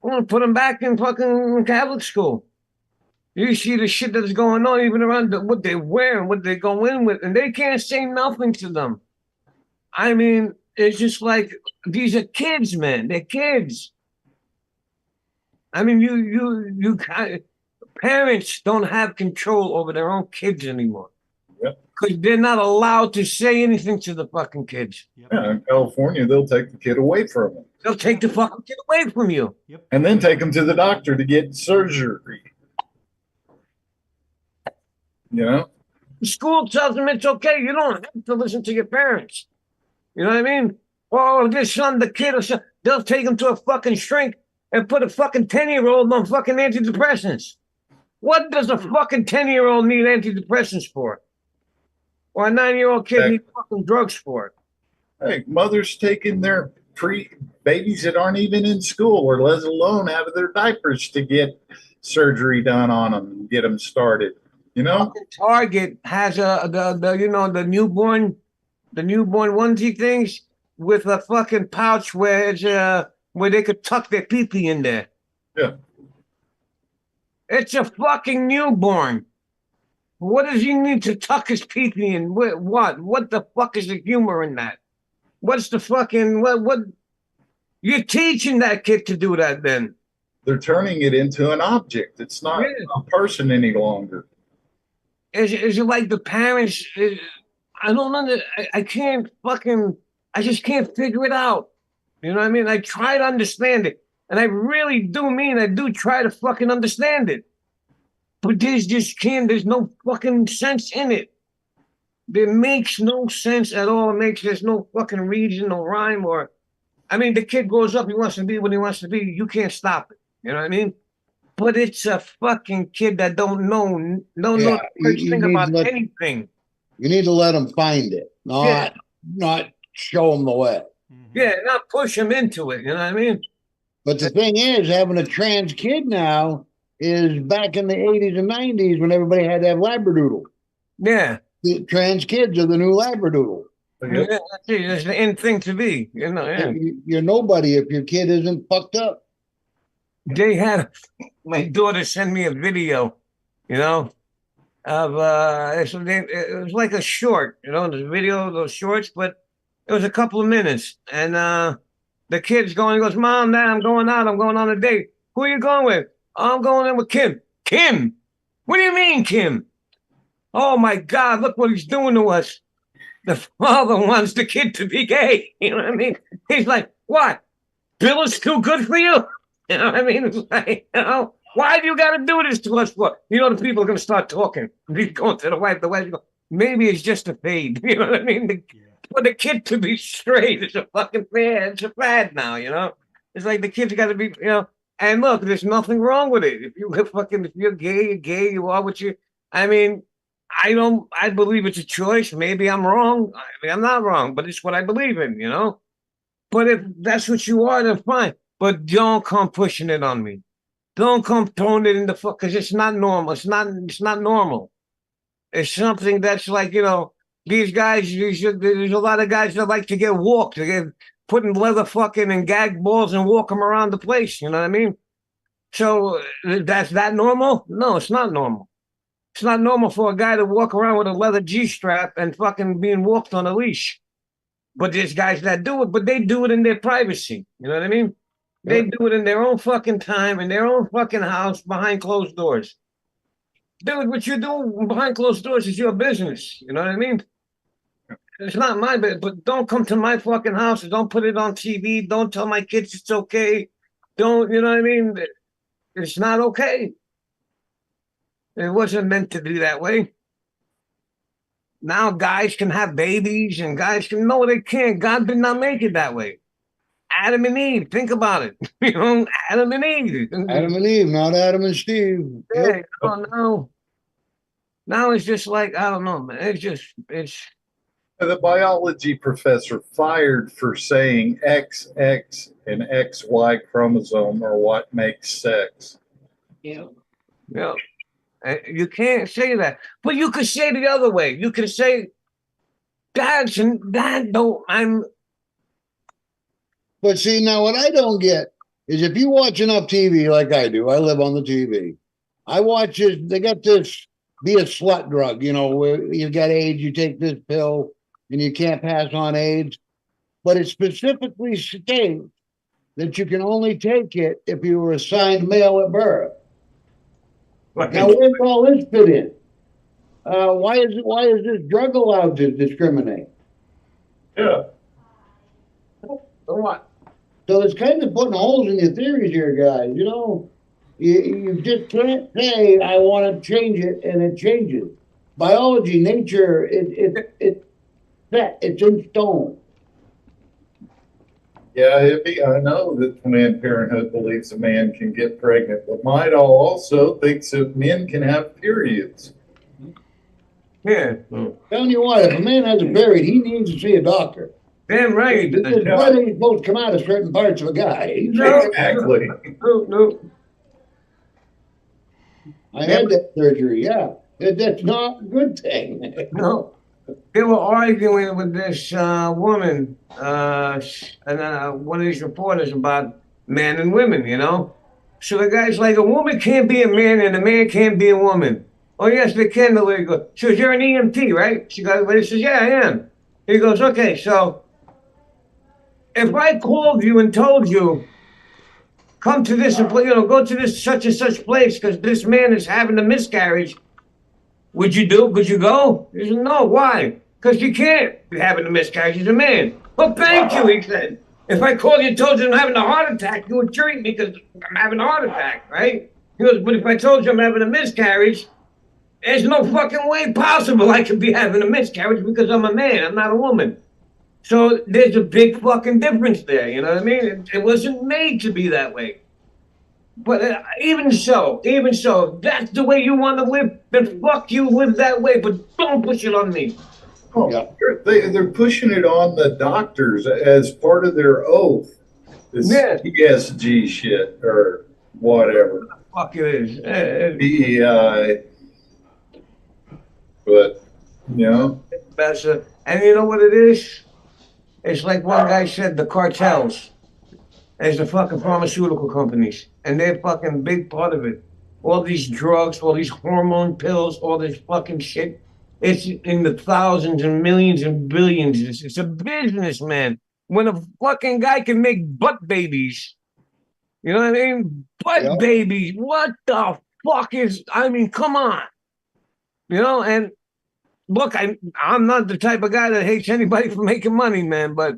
I'm gonna put them back in fucking Catholic school. You see the shit that's going on even around what they wear and what they go in with, and they can't say nothing to them. I mean, it's just like these are kids, man. They're kids. I mean, you parents don't have control over their own kids anymore. Yep. Because they're not allowed to say anything to the fucking kids. Yeah, in California, they'll take the kid away from them. They'll take the fucking kid away from you. And then take them to the doctor to get surgery. You know? The school tells them it's okay. You don't have to listen to your parents. You know what I mean? Oh, this son, the kid, or son, they'll take him to a fucking shrink and put a fucking 10-year-old on fucking antidepressants. What does a fucking 10-year-old need antidepressants for? Or a 9-year-old kid need fucking drugs for it? Hey, mothers taking their babies that aren't even in school or let alone out of their diapers to get surgery done on them and get them started. You know, fucking Target has the newborn onesie things with a fucking pouch where it's where they could tuck their pee-pee in there. Yeah. It's a fucking newborn. What does he need to tuck his pee-pee in? What? What the fuck is the humor in that? What's the fucking what? You're teaching that kid to do that then. They're turning it into an object. It's not a person any longer. Is it like the parents? I don't know. I can't fucking. I just can't figure it out. You know what I mean? I try to understand it, and I really do mean I do try to fucking understand it. But there's no fucking sense in it. There makes no sense at all. There's no fucking reason, no rhyme, or, I mean, the kid grows up, he wants to be what he wants to be. You can't stop it. You know what I mean? But it's a fucking kid that don't know the first thing about anything. You need to let them find it, not show them the way. Yeah, not push them into it. You know what I mean? But the thing is, having a trans kid now is back in the 80s and 90s when everybody had to have Labradoodle. Yeah. The trans kids are the new Labradoodle. Yeah, that's the end thing to be. You know, yeah. You're nobody if your kid isn't fucked up. They had my daughter send me a video, you know, of it was like a short, you know, the video, those shorts, but it was a couple of minutes. And the kid's going, he goes, Mom, Dad, I'm going on a date. Who are you going with? Oh, I'm going in with Kim. Kim? What do you mean, Kim? Oh my God, look what he's doing to us. The father wants the kid to be gay. You know what I mean? He's like, what? Bill is too good for you? You know what I mean? It's like, you know, Why do you got to do this to us for? You know, the people are going to start talking. He's going to the wife go, maybe it's just a fade. You know what I mean? For the kid to be straight, it's a fucking fad. It's a fad now, you know? It's like the kid's got to be, you know. And look, there's nothing wrong with it. If you're gay, you're gay, you are what you, I mean, I believe it's a choice. Maybe I'm wrong. I mean, I'm not wrong, but it's what I believe in, you know? But if that's what you are, then fine. But don't come pushing it on me. Don't come throwing it in the fuck, because it's not normal. It's not normal. It's something that's like, you know, these guys, there's a lot of guys that like to get walked. They get put in leather fucking and gag balls and walk them around the place. You know what I mean? So that's that normal? No, it's not normal. It's not normal for a guy to walk around with a leather G-strap and fucking being walked on a leash. But there's guys that do it, but they do it in their privacy. You know what I mean? They do it in their own fucking time, in their own fucking house, behind closed doors. Dude, what you do behind closed doors is your business. You know what I mean? It's not my business, but don't come to my fucking house and don't put it on TV. Don't tell my kids it's okay. Don't, you know what I mean? It's not okay. It wasn't meant to be that way. Now guys can have babies and guys can, no, they can't. God did not make it that way. Adam and Eve, think about it. You know, Adam and Eve. Adam and Eve, not Adam and Steve. Yeah, Yep. no. Now it's just like, I don't know, man. It's The biology professor fired for saying XX and XY chromosome are what makes sex. yeah. You can't say that. But you could say the other way. You could say, Dad, But see, now what I don't get is if you watch enough TV like I do, I live on the TV. I watch it. They got this be a slut drug, you know, where you got AIDS, you take this pill and you can't pass on AIDS. But it specifically states that you can only take it if you were assigned male at birth. Now, where does all this fit in? Why is this drug allowed to discriminate? Yeah. what? So it's kind of putting holes in your theories here, guys. You know, you just can't say, I want to change it, and it changes. Biology, nature, it's set, it's in stone. Yeah, I know that Planned Parenthood believes a man can get pregnant, but Midal also thinks that men can have periods. Yeah. Telling you what, if a man has a period, he needs to see a doctor. Damn right. His blood ain't supposed to come out of certain parts of a guy. No. Exactly. No. I had that surgery, yeah. That's not a good thing. No. They were arguing with this woman and one of these reporters about men and women, you know? So the guy's like, a woman can't be a man and a man can't be a woman. Oh, yes, they can. The lady goes, she goes, you're an EMT, right? She goes, he says, yeah, I am. He goes, okay, so if I called you and told you, come to this, go to this such and such place because this man is having a miscarriage, would you go? He said, no, why? Because you can't be having a miscarriage. He's a man. Well, thank you, he said. If I called you and told you I'm having a heart attack, you would treat me because I'm having a heart attack, right? He goes, but if I told you I'm having a miscarriage, there's no fucking way possible I could be having a miscarriage because I'm a man. I'm not a woman. So there's a big fucking difference there, you know what I mean? It wasn't made to be that way. But even so, that's the way you want to live, then fuck you, live that way, but don't push it on me. Oh, Yeah. They're pushing it on the doctors as part of their oath. This Yeah. ESG shit or whatever. Fuck it is. PEI. But, you know. And you know what it is? It's like one guy said, the cartels. It's the fucking pharmaceutical companies. And they're fucking big part of it. All these drugs, all these hormone pills, all this fucking shit. It's in the thousands and millions and billions. It's a business, man. When a fucking guy can make butt babies, you know what I mean? Butt babies. What the fuck is, I mean, come on. You know, and look, I'm not the type of guy that hates anybody for making money, man, but,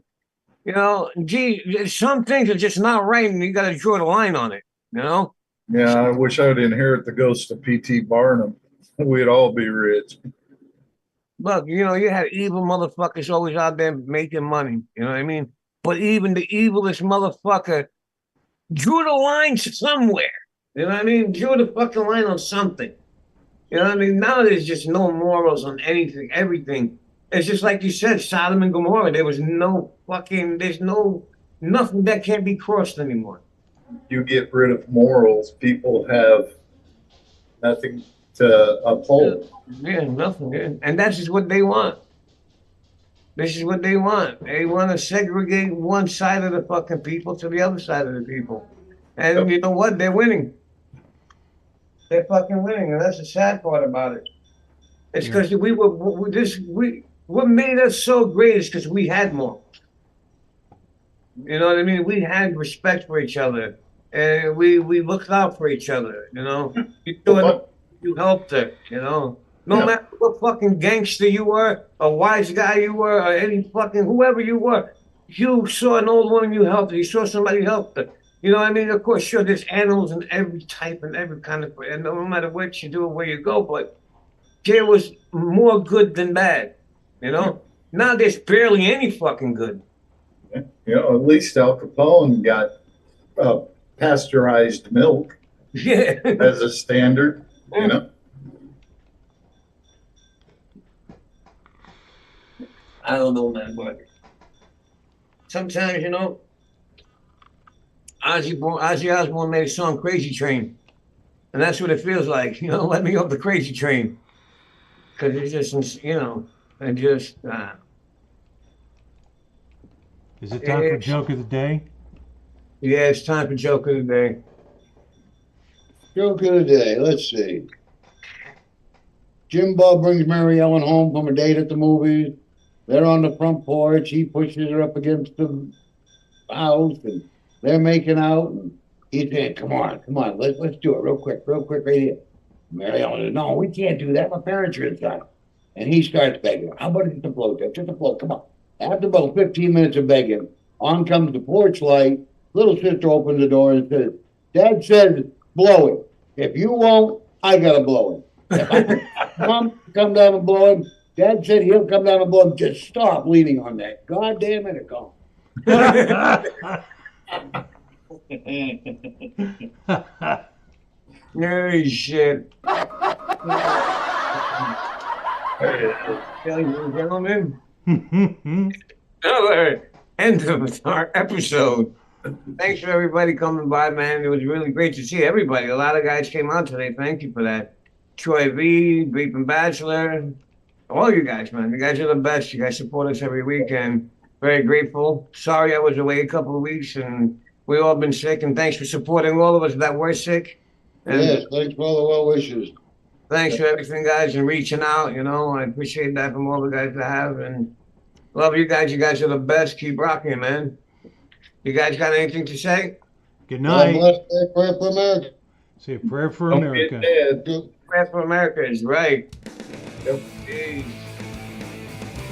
you know, gee, some things are just not right, and you got to draw the line on it, you know? Yeah, I wish I would inherit the ghost of P.T. Barnum. We'd all be rich. Look, you know, you had evil motherfuckers always out there making money. You know what I mean? But even the evilest motherfucker drew the line somewhere. You know what I mean? Drew the fucking line on something. You know what I mean? Now there's just no morals on anything, everything. It's just like you said, Sodom and Gomorrah. There was no fucking, there's no, nothing that can't be crossed anymore. You get rid of morals, people have nothing to uphold. Yeah, nothing. Yeah. And that's just what they want. This is what they want. They want to segregate one side of the fucking people to the other side of the people. And you know what? They're winning. They're fucking winning, and that's the sad part about it. It's because what made us so great is because we had more. You know what I mean? We had respect for each other, and we looked out for each other. You know, you helped her. You know, no matter what fucking gangster you were, a wise guy you were, or any fucking whoever you were, you saw an old woman, you helped her. You saw somebody, you helped her. You know what I mean? Of course, sure, there's animals in every type and every kind of, and no matter what you do or where you go, but there was more good than bad, you know? Now there's barely any fucking good. You know, at least Al Capone got pasteurized milk Yeah. as a standard, you know? I don't know, man, but sometimes, you know, Ozzy Osbourne made a song, Crazy Train. And that's what it feels like, you know, let me off the crazy train. Because it's just, you know, and just, Is it time for joke of the day? yeah, it's time for joke of the day. Joke of the day, let's see. Jim Bob brings Mary Ellen home from a date at the movies. They're on the front porch. He pushes her up against the house, and they're making out. And he's saying, come on, let's do it real quick, right here. Mary Ellen says, no, we can't do that. My parents are inside. And he starts begging her. How about just a blow, Jeff? Just a blow, come on. After about 15 minutes of begging, on comes the porch light. Little sister opens the door and says, Dad says, blow it. If you won't, I gotta blow it. If I come down and blow him, Dad said he'll come down and blow him. Just stop leaning on that. God damn it, gone. No shit. Ladies and gentlemen, another end of our episode. Thanks for everybody coming by, man. It was really great to see everybody. A lot of guys came out today. Thank you for that. Troy V, Beepin' Bachelor, all you guys, man. You guys are the best. You guys support us every week, and very grateful. Sorry I was away a couple of weeks, and we all been sick, and thanks for supporting all of us that were sick. And yes, thanks for all the well wishes. thanks for everything, guys, and reaching out. You know, I appreciate that from all the guys that have, and love you guys. You guys are the best. Keep rocking, man. You guys got anything to say? Good night. Prayer for America. Say a prayer for Don't America. get dead. Prayer for America is right. Yep. Peace.